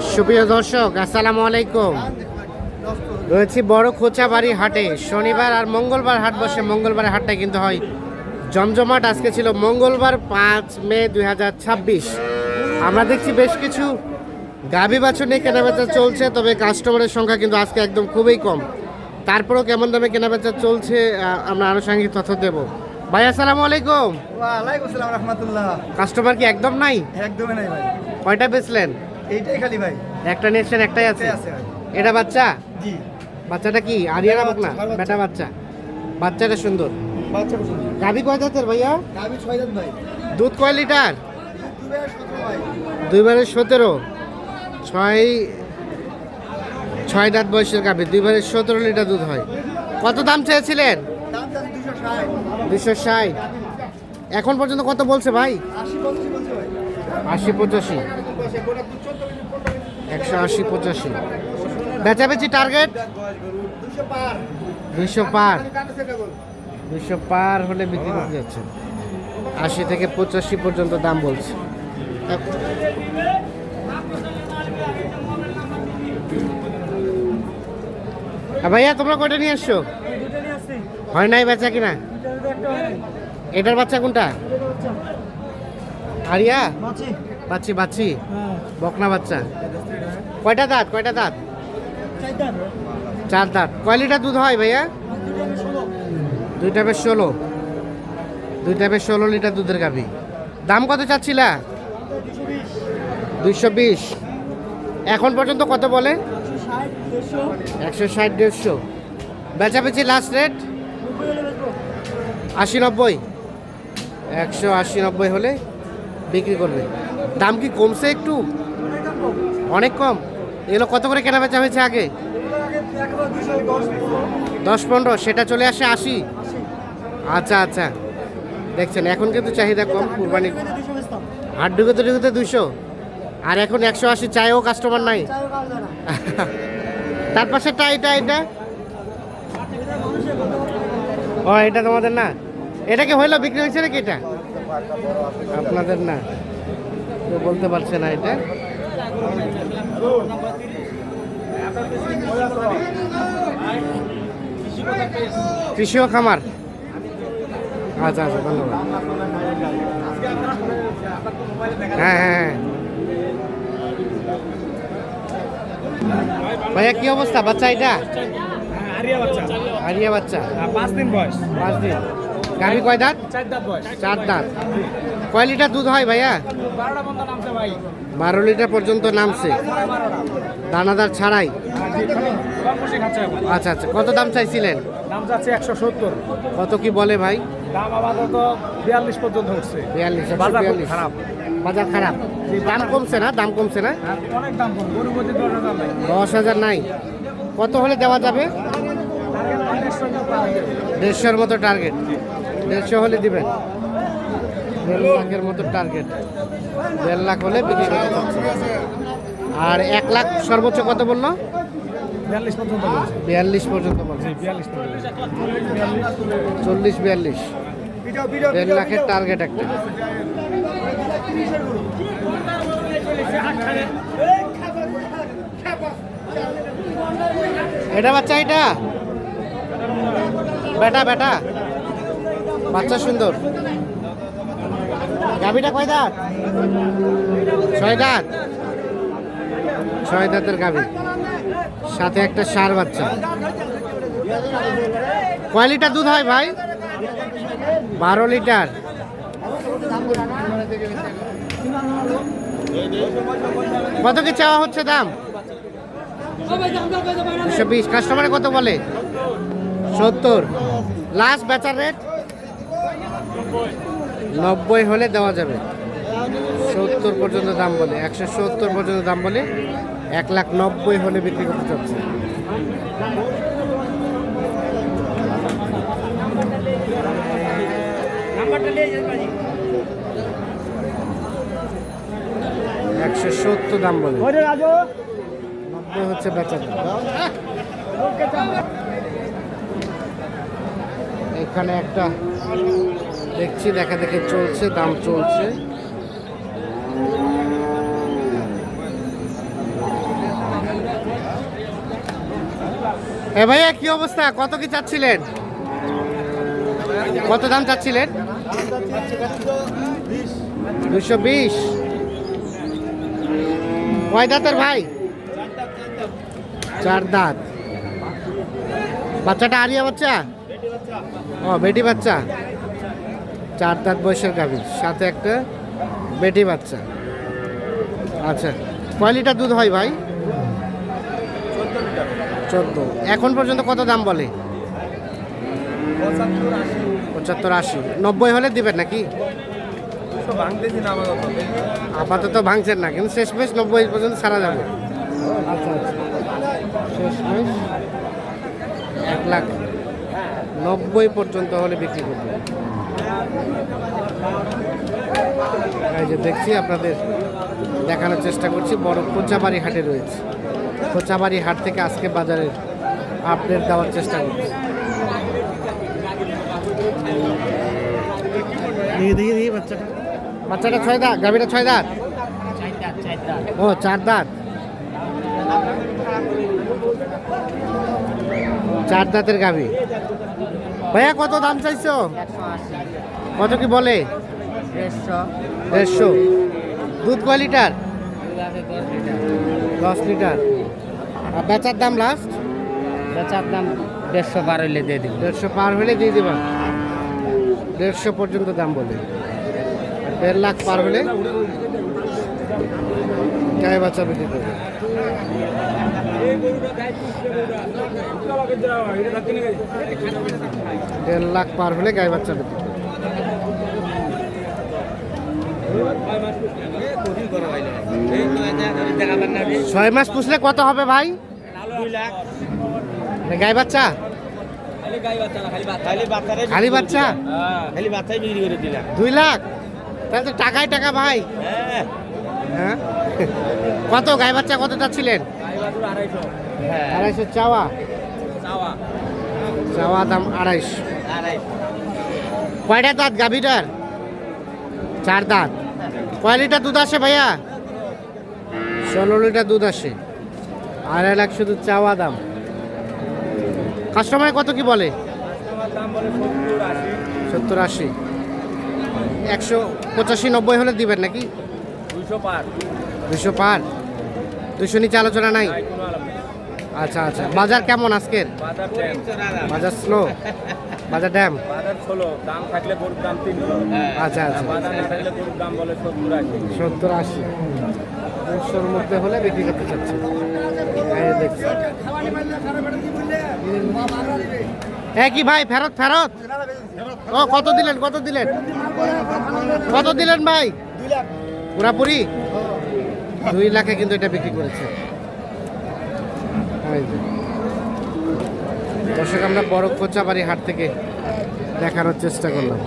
সুপ্রিয় দর্শক, আসসালামু আলাইকুম। রয়েছি বড় খোঁচাবাড়ি হাটে। শনিবার আর মঙ্গলবার হাট বসে। মঙ্গলবার হাটটা কিন্তু হয় জমজমাট। আজকে ছিল মঙ্গলবার 5 মে 2026। আমরা দেখছি বেশ কিছু গাভী বাছুর নিয়ে কেনাবেচা চলছে, তবে কাস্টমারের সংখ্যা কিন্তু আজকে একদম খুবই কম। তারপরেও কেমন দামে কেনাবেচা চলছে আমরা আনুষঙ্গিক তথ্য দেব। ভাই আসসালামু আলাইকুম। ওয়ালাইকুম আসসালাম রাহমাতুল্লাহ। কাস্টমার কি একদম নাই? একদমই নাই ভাই। কয়টা বেচলেন? এইটাই খালি ভাই। একটা নিয়েছেন, একটাই আছে। ভাই। এটা বাচ্চা? জি। বাচ্চাটা কি আরিয়ানা বকনা? বেটা বাচ্চা। বাচ্চাটা সুন্দর। বাচ্চা পছন্দ। গাভী কয় দাঁতের ভাইয়া? গাবি 6 দাঁত ভাই। দুধ কয় লিটার? 2 ভাই। 2/17। ছয় দাঁত বয়সের গাভী, 2/17 লিটার দুধ হয়। কত দাম চেয়েছিলেন? দাম চাচ্ছে 260। 260। এখন পর্যন্ত কত বলছে ভাই? 80 85 বলছে ভাই। 80-85। 180-85। বেচাবেচি টার্গেট 200 পার। 200 পার। 200 পার হলে বিক্রি করতে যাচ্ছে। 80 থেকে 85 পর্যন্ত দাম বলছে। ভাইয়া তোমরা কয়টা নিয়ে আসছো? হয় নাই বেচা কিনা? এটার বাচ্চা কোনটা? আরিয়া? বাচ্চি বাচ্চি বকনা বাচ্চা। কয়টা দাঁত? কয়টা দাঁত? 4 দাঁত। কয় লিটার দুধ হয় ভাইয়া? 2/16। 2/16 লিটার দুধের গাভী। দাম কত চাচ্ছিলা? 220। এখন পর্যন্ত কত বলে? 160-150। বেচাবেচি লাস্ট রেট 80-90। 180-90 হলে বিক্রি করবে। দাম কি কমছে একটু? অনেক কম। এগুলো কত করে কেনা বেচা হয়েছে আগে? 10-15। সেটা চলে আসে 80। আচ্ছা আচ্ছা, দেখছেন এখন কিন্তু চাহিদা কম। কুরবানি হাট ঢুকতে ঢুকতে 200, আর এখন 180 চাইও কাস্টমার নাই। তার পাশেরটা এটা এটা ও এটা তোমাদের না? এটা কি হইলো, বিক্রি হয়েছে নাকি? এটা আপনাদের না, কেউ বলতে পারছে না। এটা কৃষি ও খামার। আচ্ছা আচ্ছা, ধন্যবাদ। হ্যাঁ হ্যাঁ হ্যাঁ ভাইয়া কি অবস্থা? বাচ্চা এটা আরিয়া বাচ্চা। 5 দিন বয়স। 5 দিন। গাভী কয় দাঁত? 4 দাঁত বয়স। 4 দাঁত। কয় লিটার দুধ হয় ভাইয়া? 12টা বন্ধ নামছে ভাই। 12 লিটার পর্যন্ত নামছে, দানাদার ছাড়াই। কম বেশি খাচ্ছে এখন। আচ্ছা আচ্ছা, কত দাম চাইছিলেন? দাম যাচ্ছে 170। কত কি বলে ভাই? দাম আপাতত 42 পর্যন্ত হচ্ছে। 42। বাজার খুব 142। খারাপ। বাজার খারাপ। দাম কমছে না? দাম কমছে না? আর অনেক দাম কম। গরু প্রতি 10,000 নাই। 10,000 নাই। কত হলে দেওয়া যাবে? 150-র মতো টার্গেট। 150 হলে দিবেন? 1.5 লাখের মতো টার্গেট। 1.5 লাখ হলে বিক্রি করতে চাচ্ছে। আর 1 লাখ সর্বোচ্চ কত বললো? 42 পর্যন্ত বলছে। 42 পর্যন্ত বলছে। 42 পর্যন্ত। 40-42। 1.5 লাখের টার্গেট একটা। এটা বাচ্চা, এটা বেটা বেটা বাচ্চা সুন্দর। গাভীটা কয় দাঁত? 6 দাঁত। 6 দাঁতের গাভী, সাথে একটা ষাঁড় বাচ্চা। কয় লিটার দুধ হয় ভাই? 12 লিটার। কত কি চাওয়া হচ্ছে দাম? 220। কাস্টমারে কত বলে? 70। লাস্ট বেচার রেট 90 হলে দেওয়া যাবে। 70 পর্যন্ত দাম বলে, 170 পর্যন্ত দাম বলে। 1,90,000 হলে বিক্রি করতে চাচ্ছে। নাম্বারটা নিয়ে যান ভাই। 170 দাম বলে, ওরে রাজু 90 হচ্ছে বেচার দাম। এখানে একটা দেখছি, দেখা দেখে চলছে, দাম চলছে। এ ভাইয়া কি অবস্থা, কত কি চাচ্ছিলেন, কত দাম চাচ্ছিলেন? 220। কয় দাঁতের ভাই? 4 দাঁত। বাচ্চাটা আরিয়া বাচ্চা? ও বেটি বাচ্চা। 4 দাঁত বয়সের গাভী, সাথে একটা বেটি বাচ্চা। আচ্ছা, কয় লিটার দুধ হয় ভাই? 14। এখন পর্যন্ত কত দাম বলে? 75-80। 90 হলে দিবেন নাকি? আপাতত ভাঙছেন না, কিন্তু শেষমেশ 90 পর্যন্ত ছাড়া যাবে। আচ্ছা আচ্ছা, শেষমেশ 1,90,000 পর্যন্ত হলে বিক্রি করবে। এই যে দেখছি, আপনাদের দেখানোর চেষ্টা করছি, বড় কোচাবাড়ি হাটে রয়েছে। কোচাবাড়ি হাট থেকে আজকে বাজারের আপডেট দেওয়ার চেষ্টা করছি। দেখি বাচ্চাটা 6 দাঁত, গাভীটা 6 দাঁত। ও 4 দাঁত। 4 দাঁতের গাভী। ভাইয়া কত দাম চাইছো? কত কি বলে? 150। দুধ কয় লিটার? 10 লিটার। আর বেচার দাম লাস্ট? বেচার দাম 150 পার হইলে দিয়ে দিব। 150 পার হলে দিয়ে দিবা? 150 পর্যন্ত দাম বলে। 1.5 লাখ পার হলে গায়ে বাচ্চা বিক্রি করবে। দেড় লাখ পার হলে গায়ে বাচ্চা বিক্রি করবে। 6 মাস পুষলে কত হবে ভাই? 2 লাখ। গায়ে বাচ্চা? খালি বাচ্চা? খালি বাচ্চাই বিক্রি করে দিলাম। 2 লাখ? তাহলে তো টাকায় টাকা ভাই। হ্যাঁ, কত গায়ে বাচ্চা কত চাচ্ছিলেন? 250 চাওয়া। চাওয়া দাম 250। কয়টা দাঁত গাভীটার? 4 দাঁত। কয় লিটার দুধ আসে ভাইয়া? 16 লিটার দুধ আসে। 2.5 লাখ শুধু চাওয়া দাম। কাস্টমার কত কি বলে? 70-80। 185-90 হলে দিবেন নাকি? 200 পার। 200 নিচে আলোচনা নাই? আচ্ছা আচ্ছা, বাজার কেমন আজকের? বাজার স্লো, বাজার ড্যাম। আচ্ছা আচ্ছা, 70-80। 200-র মধ্যে হলে বিক্রি করতে চাচ্ছি। দেখছি কি ভাই, ফেরত ফেরত? ও কত দিলেন, কত দিলেন, কত দিলেন ভাই? পুরাপুরি 2 লাখে কিন্তু এটা বিক্রি করেছে। দর্শক, আমরা বড় কোচাবাড়ি হাট থেকে দেখানোর চেষ্টা করলাম।